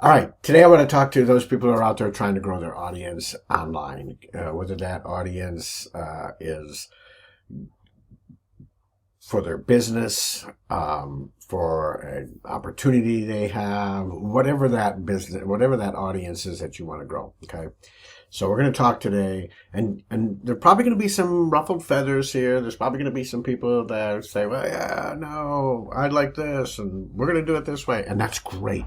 All right, today I want to talk to those people who are out there trying to grow their audience online, whether that audience is for their business, for an opportunity they have, whatever that business, whatever that audience is that you want to grow. Okay. So we're going to talk today, and there are probably going to be some ruffled feathers here. There's probably going to be some people that say, well, yeah, no, I'd like this, and we're going to do it this way. And that's great.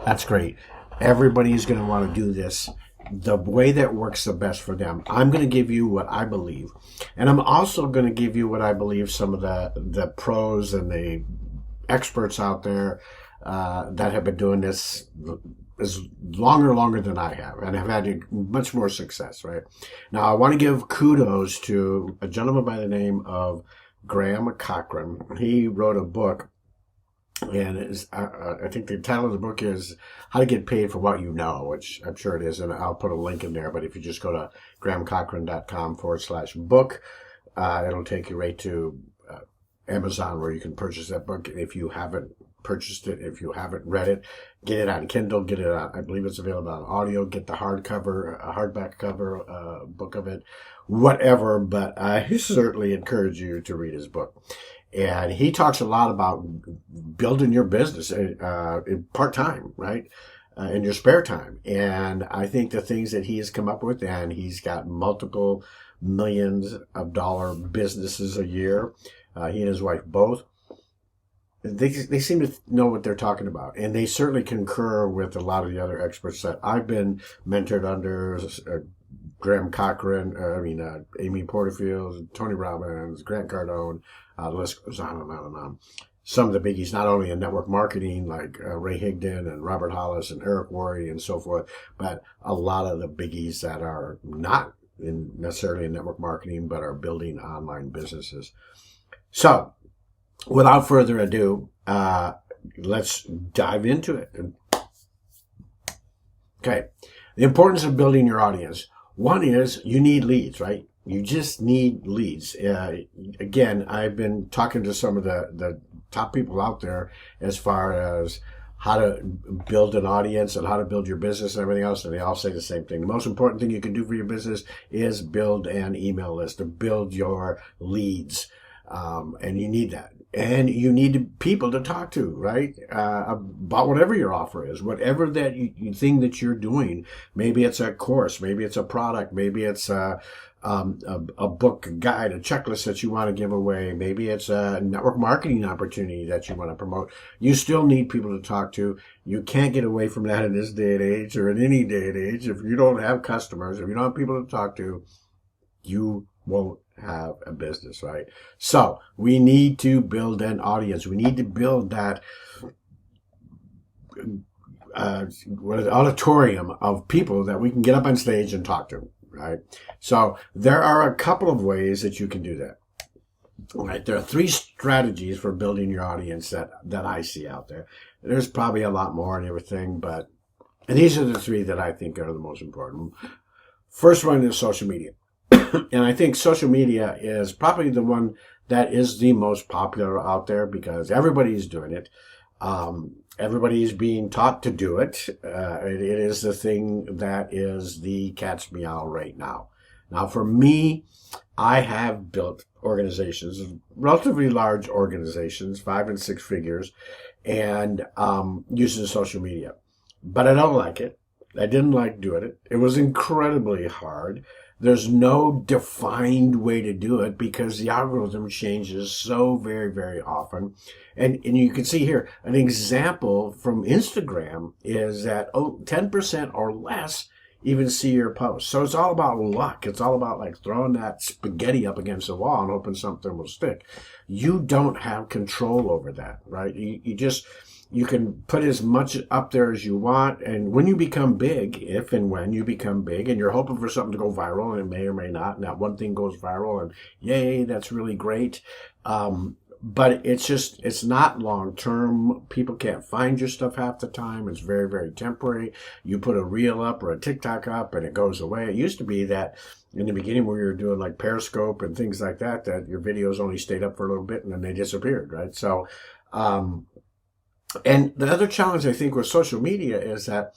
That's great. Everybody's going to want to do this the way that works the best for them. I'm going to give you what I believe. And I'm also going to give you what I believe some of the pros and the experts out there that have been doing this is longer than I have and have had much more success, right? Now, I want to give kudos to a gentleman by the name of Graham Cochran. He wrote a book, and I think the title of the book is How to Get Paid for What You Know, which I'm sure it is, and I'll put a link in there. But if you just go to grahamcochran.com/book, it'll take you right to Amazon where you can purchase that book. If you haven't purchased it, if you haven't read it, get it on Kindle, get it on, I believe it's available on audio, get the hardcover, hardback cover book of it, whatever. But I certainly encourage you to read his book. And he talks a lot about building your business part-time, right? In your spare time. And I think the things that he has come up with, and he's got multiple millions of dollar businesses a year. He and his wife both. They seem to know what they're talking about. And they certainly concur with a lot of the other experts that I've been mentored under. Graham Cochran, Amy Porterfield, Tony Robbins, Grant Cardone, the list goes on and on and on. Some of the biggies, not only in network marketing, like Ray Higdon and Robert Hollis and Eric Worre and so forth, but a lot of the biggies that are not necessarily in network marketing, but are building online businesses. So, without further ado, let's dive into it. Okay. The importance of building your audience. One is you need leads, right? You just need leads. Again, I've been talking to some of the top people out there as far as how to build an audience and how to build your business and everything else, and they all say the same thing. The most important thing you can do for your business is build an email list, to build your leads. And you need that. And you need people to talk to, right? About whatever your offer is, whatever that you thing that you're doing. Maybe it's a course, maybe it's a product, maybe it's a book, a guide, a checklist that you want to give away. Maybe it's a network marketing opportunity that you want to promote. You still need people to talk to. You can't get away from that in this day and age, or in any day and age. If you don't have customers, if you don't have people to talk to, you won't have a business, right? So we need to build an audience. We need to build that auditorium of people that we can get up on stage and talk to, right? So there are a couple of ways that you can do that. Right? There are 3 strategies for building your audience that I see out there. There's probably a lot more and everything, and these are the 3 that I think are the most important. First one is social media. And I think social media is probably the one that is the most popular out there because everybody's doing it. Everybody's being taught to do it. It is the thing that is the cat's meow right now. Now, for me, I have built organizations, relatively large organizations, 5 and 6 figures, and using social media. But I don't like it. I didn't like doing it. It was incredibly hard. There's no defined way to do it because the algorithm changes so very, very often. And you can see here, an example from Instagram is that 10% or less even see your post. So it's all about luck. It's all about like throwing that spaghetti up against the wall and hoping something will stick. You don't have control over that, right? You can put as much up there as you want, and when you become big, if and when you become big, and you're hoping for something to go viral, and it may or may not, and that one thing goes viral, and yay, that's really great. But it's not long term. People can't find your stuff half the time. It's very, very temporary. You put a reel up or a TikTok up, and it goes away. It used to be that in the beginning where you were doing like Periscope and things like that your videos only stayed up for a little bit and then they disappeared, right? So, And the other challenge I think with social media is that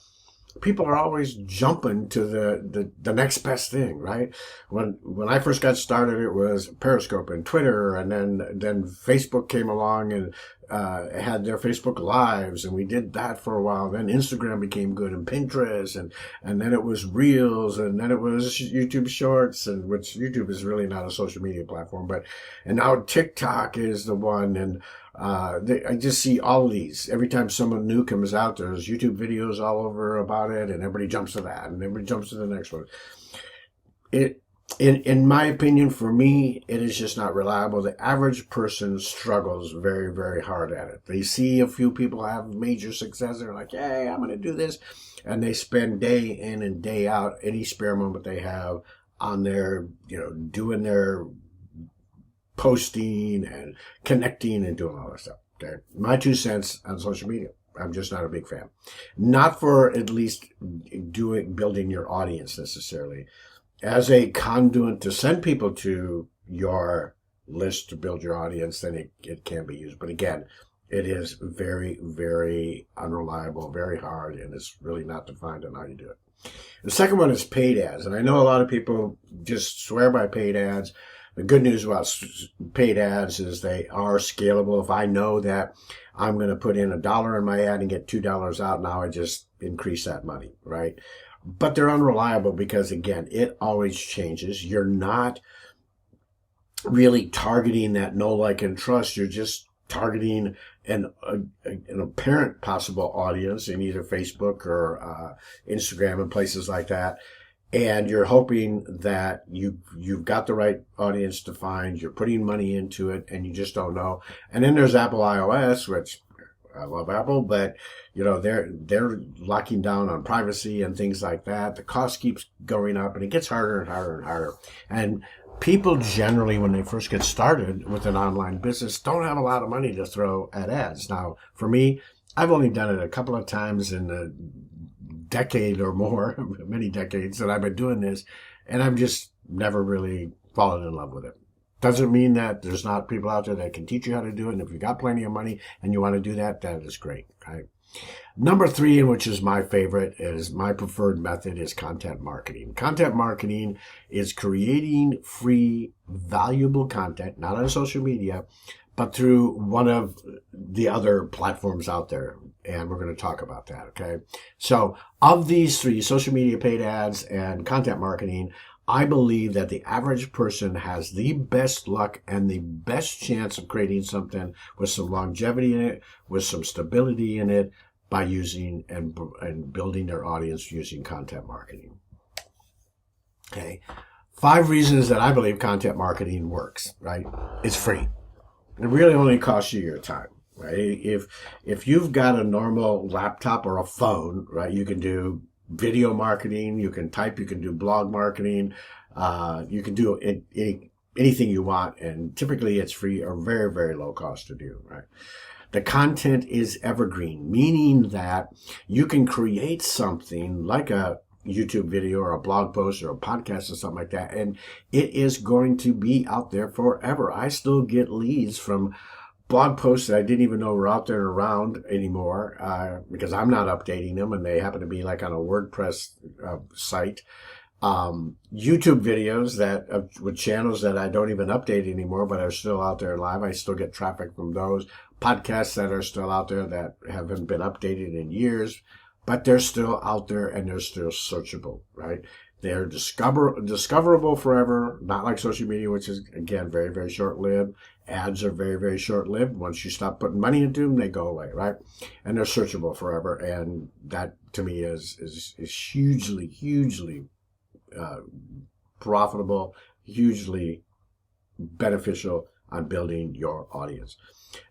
people are always jumping to the next best thing, right? When I first got started, it was Periscope and Twitter, and then Facebook came along and had their Facebook Lives, and we did that for a while. Then Instagram became good, and Pinterest, and then it was Reels, and then it was YouTube Shorts, and which YouTube is really not a social media platform, and now TikTok is the one, and I just see all of these. Every time someone new comes out, there's YouTube videos all over about it, and everybody jumps to that, and everybody jumps to the next one. In my opinion, for me, it is just not reliable. The average person struggles very, very hard at it. They see a few people have major success, and they're like, hey, I'm going to do this. And they spend day in and day out, any spare moment they have on their, doing their posting and connecting and doing all that stuff. Okay. My 2 cents on social media. I'm just not a big fan. Not for at least building your audience necessarily. As a conduit to send people to your list to build your audience, then it can be used. But again, it is very, very unreliable, very hard, and it's really not defined on how you do it. The second one is paid ads. And I know a lot of people just swear by paid ads. The good news about paid ads is they are scalable. If I know that I'm going to put in $1 in my ad and get $2 out, now I just increase that money, right? But they're unreliable because, again, it always changes. You're not really targeting that know, like, and trust. You're just targeting an apparent possible audience in either Facebook or Instagram and places like that. And you're hoping that you've got the right audience defined, you're putting money into it, and you just don't know. And then there's Apple iOS, which I love Apple, but they're locking down on privacy and things like that. The cost keeps going up, and it gets harder and harder and harder. And people generally, when they first get started with an online business, don't have a lot of money to throw at ads. Now, for me, I've only done it a couple of times in the decade or more, many decades that I've been doing this, and I've just never really fallen in love with it. Doesn't mean that there's not people out there that can teach you how to do it, and if you got plenty of money and you want to do that, that is great. Okay. Number 3, and which is my favorite, is my preferred method, is content marketing. Content marketing is creating free, valuable content, not on social media, but through one of the other platforms out there. And we're going to talk about that, okay? So of these 3, social media, paid ads, and content marketing, I believe that the average person has the best luck and the best chance of creating something with some longevity in it, with some stability in it, by using and building their audience using content marketing. Okay. 5 reasons that I believe content marketing works, right? It's free. It really only costs you your time, right? If you've got a normal laptop or a phone, right, you can do video marketing, you can type, you can do blog marketing, you can do anything you want, and typically it's free or very, very low cost to do, right? The content is evergreen, meaning that you can create something like a YouTube video or a blog post or a podcast or something like that, and it is going to be out there forever. I still get leads from blog posts that I didn't even know were out there around anymore, because I'm not updating them, and they happen to be like on a WordPress site. YouTube videos with channels that I don't even update anymore, but are still out there live. I still get traffic from those. Podcasts that are still out there that haven't been updated in years, but they're still out there and they're still searchable, right? They're discoverable forever, not like social media, which is, again, very, very short-lived. Ads are very, very short-lived. Once you stop putting money into them, they go away, right? And they're searchable forever. And that, to me, is hugely, hugely profitable, hugely beneficial on building your audience.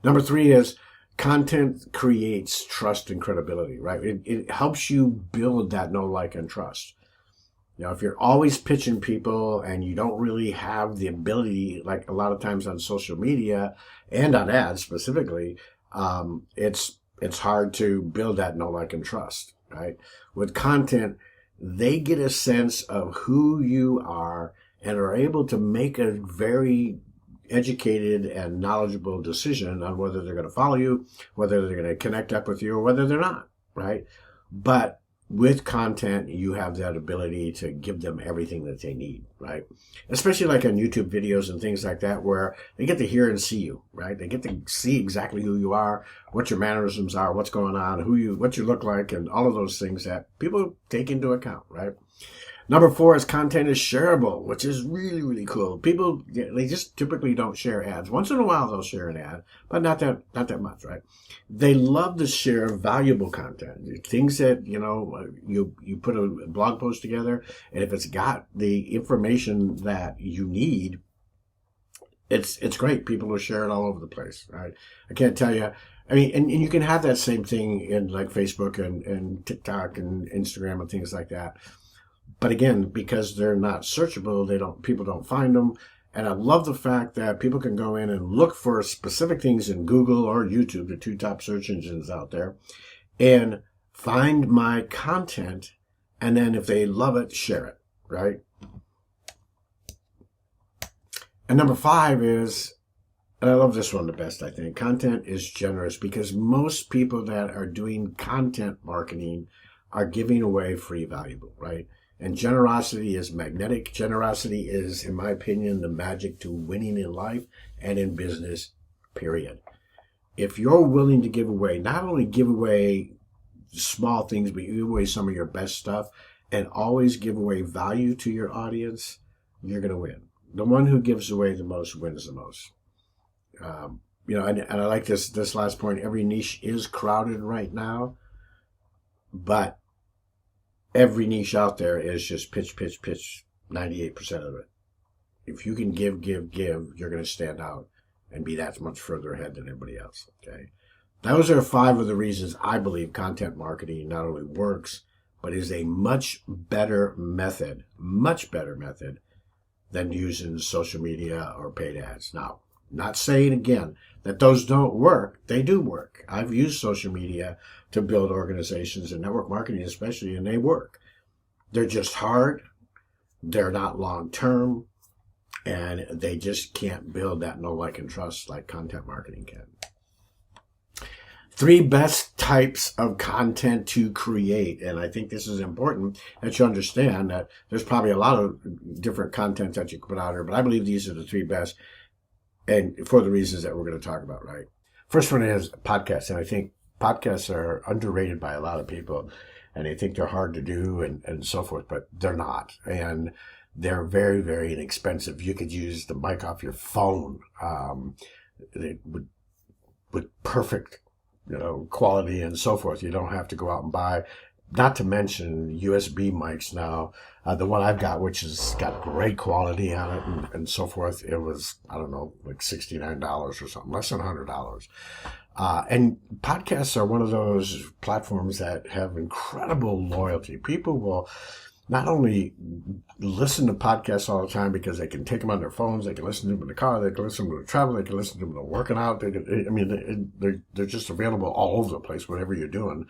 Number 3 is content creates trust and credibility, right? It helps you build that know, like, and trust. If you're always pitching people and you don't really have the ability, like a lot of times on social media and on ads specifically, it's hard to build that know, like, and trust, right? With content, they get a sense of who you are and are able to make a very educated and knowledgeable decision on whether they're going to follow you, whether they're going to connect up with you, or whether they're not, right? But with content, you have that ability to give them everything that they need, right? Especially like on YouTube videos and things like that, where they get to hear and see you, right? They get to see exactly who you are, what your mannerisms are, what's going on, what you look like, and all of those things that people take into account, right? Number 4 is content is shareable, which is really, really cool. People, they just typically don't share ads. Once in a while, they'll share an ad, but not that much, right? They love to share valuable content, things that, you put a blog post together, and if it's got the information that you need, it's great. People will share it all over the place, right? I can't tell you. I mean, and you can have that same thing in like Facebook and TikTok and Instagram and things like that. But again, because they're not searchable, people don't find them. And I love the fact that people can go in and look for specific things in Google or YouTube, the 2 top search engines out there, and find my content. And then if they love it, share it, right? And number 5 is, and I love this one the best, I think, content is generous, because most people that are doing content marketing are giving away free valuable, right? And generosity is magnetic. Generosity is, in my opinion, the magic to winning in life and in business, period. If you're willing to give away, not only give away small things, but you give away some of your best stuff and always give away value to your audience, you're going to win. The one who gives away the most wins the most. And I like this last point. Every niche is crowded right now, but every niche out there is just pitch, 98% of it. If you can give, you're going to stand out and be that much further ahead than everybody else, okay? Those are 5 of the reasons I believe content marketing not only works, but is a much better method than using social media or paid ads. Now, not saying again that those don't work. They do work. I've used social media to build organizations and network marketing especially, and they work. They're just hard. They're not long-term, and they just can't build that know, like, and trust like content marketing can. 3 best types of content to create. And I think this is important that you understand that there's probably a lot of different content that you can put out here, but I believe these are the 3 best, and for the reasons that we're going to talk about, right? First one is podcasts. And I think podcasts are underrated by a lot of people, and they think they're hard to do and so forth, but they're not. And they're very, very inexpensive. You could use the mic off your phone with perfect quality and so forth. You don't have to go out and buy, not to mention USB mics now. The one I've got, which has got great quality on it and so forth, it was, I don't know, like $69 or something, less than $100. And podcasts are one of those platforms that have incredible loyalty. People will not only listen to podcasts all the time because they can take them on their phones, they can listen to them in the car, they can listen to them to travel, they can listen to them when they're working out. They're just available all over the place, whatever you're doing.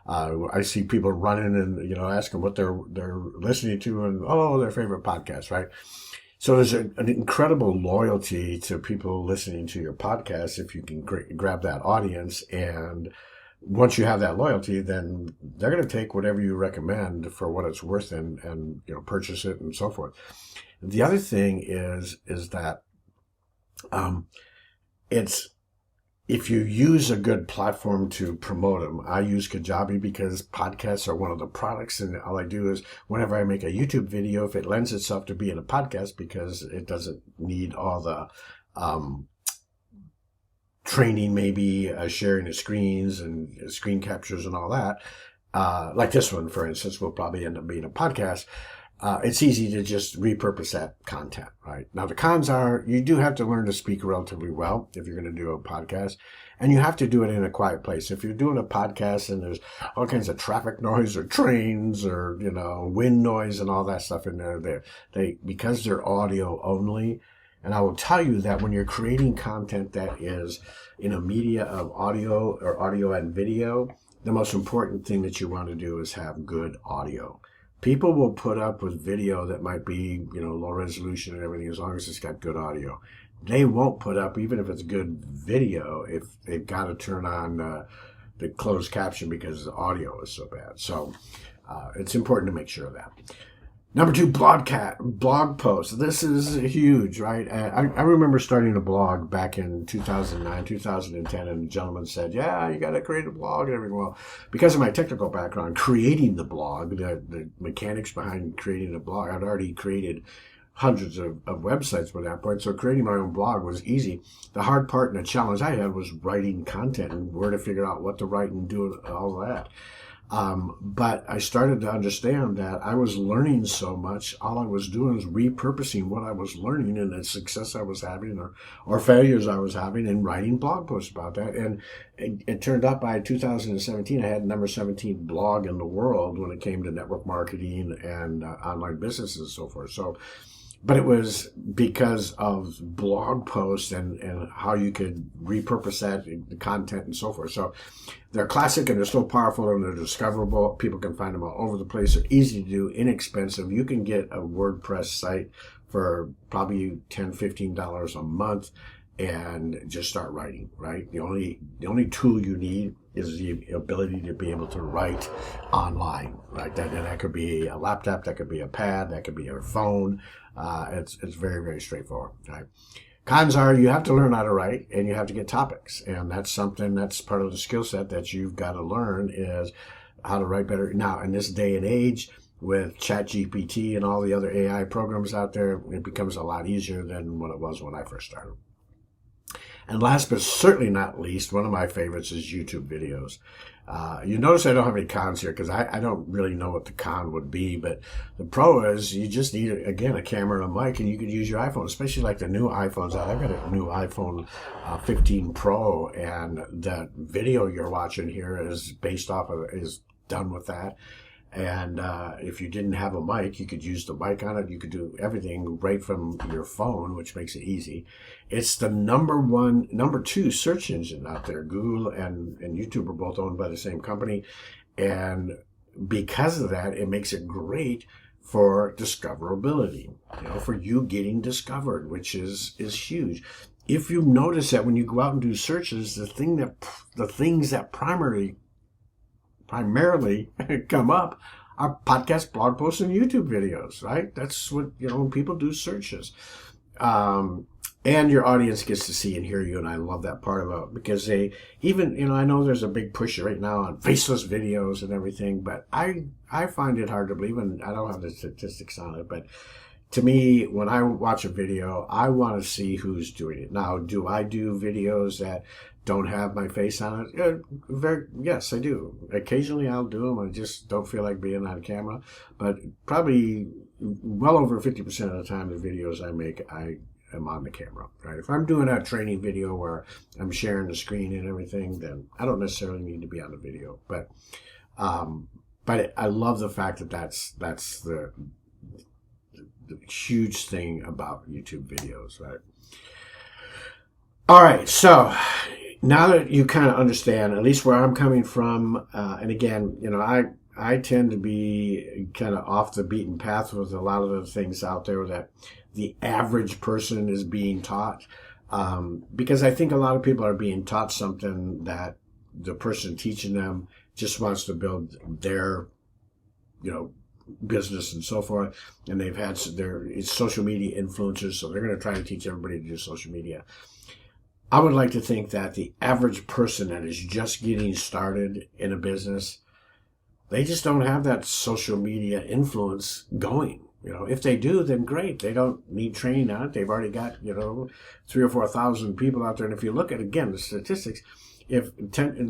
I see people running and, asking what they're listening to and, their favorite podcast, right? So there's an incredible loyalty to people listening to your podcast if you can grab that audience. And once you have that loyalty, then they're going to take whatever you recommend for what it's worth and purchase it and so forth. The other thing is that it's, if you use a good platform to promote them, I use Kajabi because podcasts are one of the products, and all I do is whenever I make a YouTube video, if it lends itself to being a podcast because it doesn't need all the training, maybe sharing the screens and screen captures and all that, like this one, for instance, will probably end up being a podcast. It's easy to just repurpose that content, right? Now, the cons are you do have to learn to speak relatively well if you're going to do a podcast, and you have to do it in a quiet place. If you're doing a podcast and there's all kinds of traffic noise or trains or, wind noise and all that stuff in there, because they're audio only. And I will tell you that when you're creating content that is in a media of audio or audio and video, the most important thing that you want to do is have good audio. People will put up with video that might be, low resolution and everything as long as it's got good audio. they won't put up, even if it's good video, if they've got to turn on the closed caption because the audio is so bad. So it's important to make sure of that. Number 2, blog posts. This is huge, right? I remember starting a blog back in 2009, 2010, and a gentleman said, yeah, you got to create a blog and everything. Well, because of my technical background, creating the blog, the mechanics behind creating a blog, I'd already created hundreds of websites by that point, so creating my own blog was easy. The hard part and the challenge I had was writing content and where to figure out what to write and do all of that. But I started to understand that I was learning so much. All I was doing was repurposing what I was learning and the success I was having or failures I was having and writing blog posts about that. And it turned out by 2017, I had number 17 blog in the world when it came to network marketing and online businesses and so forth. But it was because of blog posts and how you could repurpose that, the content and so forth. So they're classic and they're still powerful and they're discoverable. People can find them all over the place. They're easy to do, inexpensive. You can get a WordPress site for probably $10, $15 a month and just start writing, right? The only tool you need is the ability to be able to write online, right? That could be a laptop, that could be a pad, that could be your phone. It's very, very straightforward, right? Cons are you have to learn how to write and you have to get topics. And that's something that's part of the skill set that you've got to learn is how to write better. Now, in this day and age, with ChatGPT and all the other AI programs out there, it becomes a lot easier than what it was when I first started. And last but certainly not least, one of my favorites is YouTube videos. You notice I don't have any cons here because I don't really know what the con would be, but the pro is you just need, again, a camera and a mic, and you could use your iPhone, especially like the new iPhones. I've got a new iPhone 15 Pro, and that video you're watching here is done with that. And if you didn't have a mic, you could use the mic on it. You could do everything right from your phone, which makes it easy. It's the number 2 search engine out there. Google and YouTube are both owned by the same company. And because of that, it makes it great for discoverability, for you getting discovered, which is huge. If you notice that when you go out and do searches, the things that primarily come up are podcasts, blog posts, and YouTube videos, right? That's what, when people do searches. And your audience gets to see and hear you, and I love that part of it because they even, I know there's a big push right now on faceless videos and everything, but I find it hard to believe, and I don't have the statistics on it, but to me, when I watch a video, I want to see who's doing it. Now, do I do videos that don't have my face on it? Yes, I do. Occasionally I'll do them. I just don't feel like being on camera. But probably well over 50% of the time, the videos I make, I am on the camera, right? If I'm doing a training video where I'm sharing the screen and everything, then I don't necessarily need to be on the video. But I love the fact that that's the huge thing about YouTube videos, right? All right, so now that you kind of understand, at least where I'm coming from, and again, I tend to be kind of off the beaten path with a lot of the things out there that the average person is being taught, because I think a lot of people are being taught something that the person teaching them just wants to build their, business and so forth, and they've had their social media influencers, so they're going to try to teach everybody to do social media. I would like to think that the average person that is just getting started in a business, they just don't have that social media influence going. If they do, then great. They don't need training on it. They've already got, 3,000 or 4,000 people out there. And if you look at, again, the statistics, if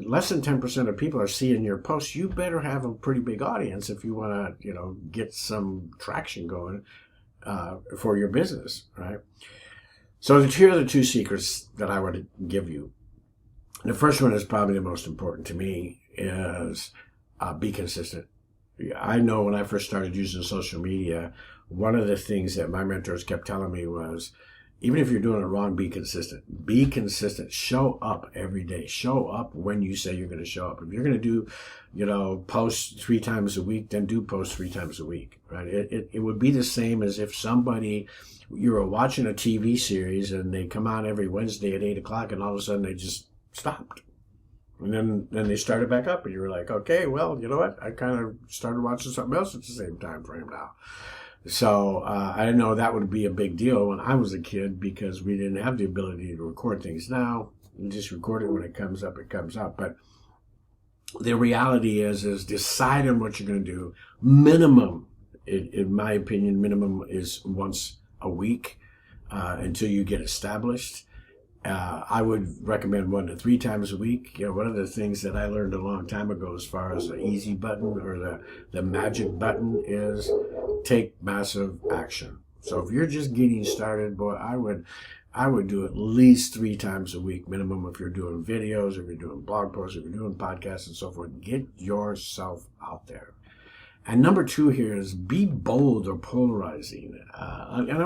less than 10% of people are seeing your posts, you better have a pretty big audience if you want to, get some traction going for your business, right? So here are the 2 secrets that I would give you. The first one is probably the most important to me is be consistent. I know when I first started using social media, one of the things that my mentors kept telling me was, even if you're doing it wrong, be consistent. Be consistent. Show up every day. Show up when you say you're going to show up. If you're going to do, post 3 times a week, then do post 3 times a week, right? It would be the same as if you were watching a TV series and they come on every Wednesday at 8 o'clock and all of a sudden they just stopped. And then they started back up and you were like, okay, well, you know what? I kind of started watching something else at the same time frame now. So I didn't know that would be a big deal when I was a kid because we didn't have the ability to record things. Now, you just record it when it comes up, it comes up. But the reality is decide on what you're going to do. Minimum, in my opinion, minimum is once a week until you get established. I would recommend 1 to 3 times a week. One of the things that I learned a long time ago as far as the easy button or the magic button is take massive action. So if you're just getting started, boy, I would do at least 3 times a week minimum if you're doing videos, if you're doing blog posts, if you're doing podcasts and so forth. Get yourself out there. And number 2 here is be bold or polarizing. And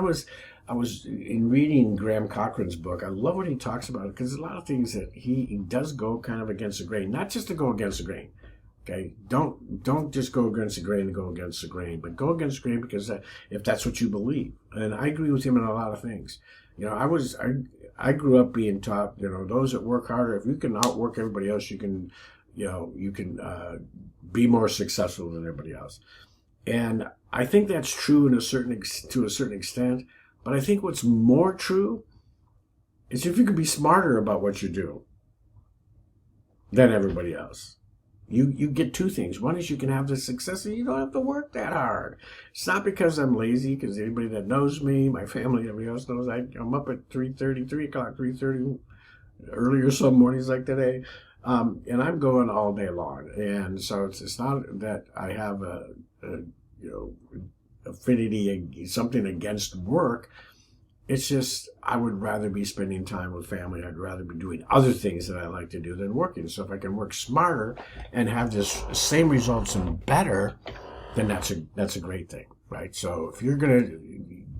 I was in reading Graham Cochrane's book. I love what he talks about because a lot of things that he does go kind of against the grain, not just to go against the grain. Okay, don't just go against the grain to go against the grain, but go against the grain because if that's what you believe. And I agree with him in a lot of things. I grew up being taught, those that work harder, if you can outwork everybody else, you can be more successful than everybody else. And I think that's true to a certain extent. But I think what's more true is if you can be smarter about what you do than everybody else. You get 2 things. One is you can have the success and you don't have to work that hard. It's not because I'm lazy, because anybody that knows me, my family, everybody else knows I'm up at 3:30, earlier some mornings like today. And I'm going all day long. And so it's not that I have a affinity, something against work. It's just I would rather be spending time with family. I'd rather be doing other things that I like to do than working. So if I can work smarter and have this same results and better, then that's a great thing, right? So if you're going to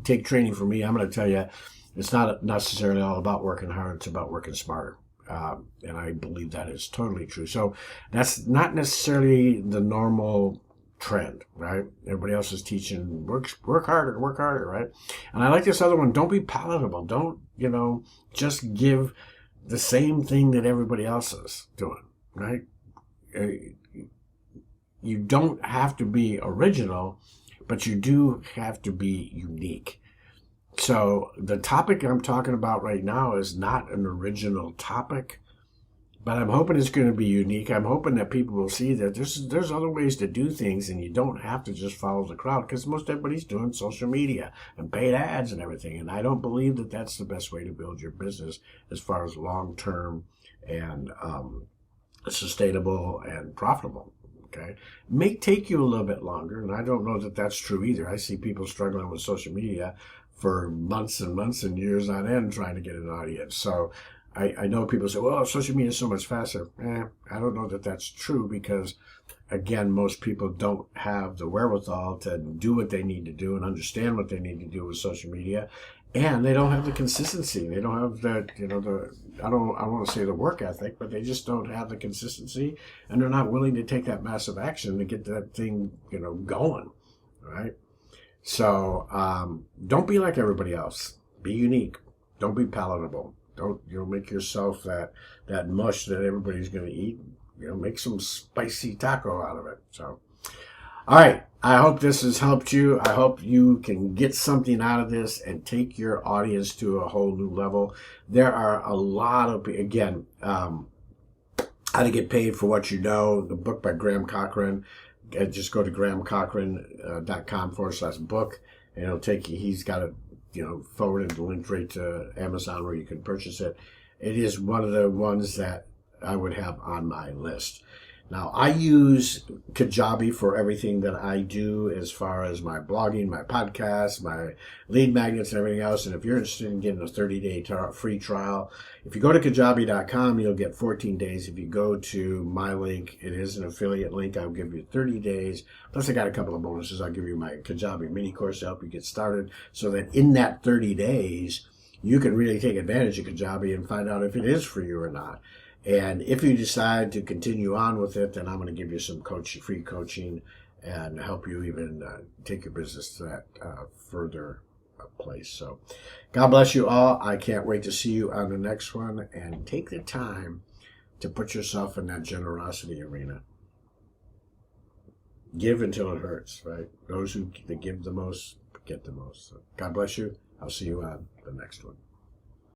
take training from me, I'm going to tell you it's not necessarily all about working hard. It's about working smarter. And I believe that is totally true. So that's not necessarily the normal trend, right? Everybody else is teaching work harder, right? And I like this other one. Don't be palatable. Don't, just give the same thing that everybody else is doing, right? You don't have to be original, but you do have to be unique. So the topic I'm talking about right now is not an original topic, but I'm hoping it's going to be unique. I'm hoping that people will see that there's other ways to do things and you don't have to just follow the crowd because most everybody's doing social media and paid ads and everything. And I don't believe that that's the best way to build your business as far as long-term and sustainable and profitable. Okay, it may take you a little bit longer, and I don't know that that's true either. I see people struggling with social media for months and months and years on end trying to get an audience. So I know people say, well, social media is so much faster. I don't know that that's true because, again, most people don't have the wherewithal to do what they need to do and understand what they need to do with social media. And they don't have the consistency. They don't have that, I don't want to say the work ethic, but they just don't have the consistency. And they're not willing to take that massive action to get that thing, going, right? So don't be like everybody else. Be unique. Don't be palatable. Don't make yourself that mush that everybody's going to eat. Make some spicy taco out of it. So, all right. I hope this has helped you. I hope you can get something out of this and take your audience to a whole new level. There are a lot of, again, How to Get Paid for What You Know, the book by Graham Cochrane. Just go to grahamcochrane.com/book, and it'll take you. He's got it, forwarded the link right to Amazon where you can purchase it. It is one of the ones that I would have on my list. Now, I use Kajabi for everything that I do as far as my blogging, my podcasts, my lead magnets, and everything else. And if you're interested in getting a 30-day free trial, if you go to Kajabi.com, you'll get 14 days. If you go to my link, it is an affiliate link. I'll give you 30 days. Plus, I got a couple of bonuses. I'll give you my Kajabi mini course to help you get started so that in that 30 days, you can really take advantage of Kajabi and find out if it is for you or not. And if you decide to continue on with it, then I'm going to give you some free coaching and help you even take your business to that further place. So God bless you all. I can't wait to see you on the next one, and take the time to put yourself in that generosity arena. Give until it hurts, right? Those who give the most get the most. So God bless you. I'll see you on the next one.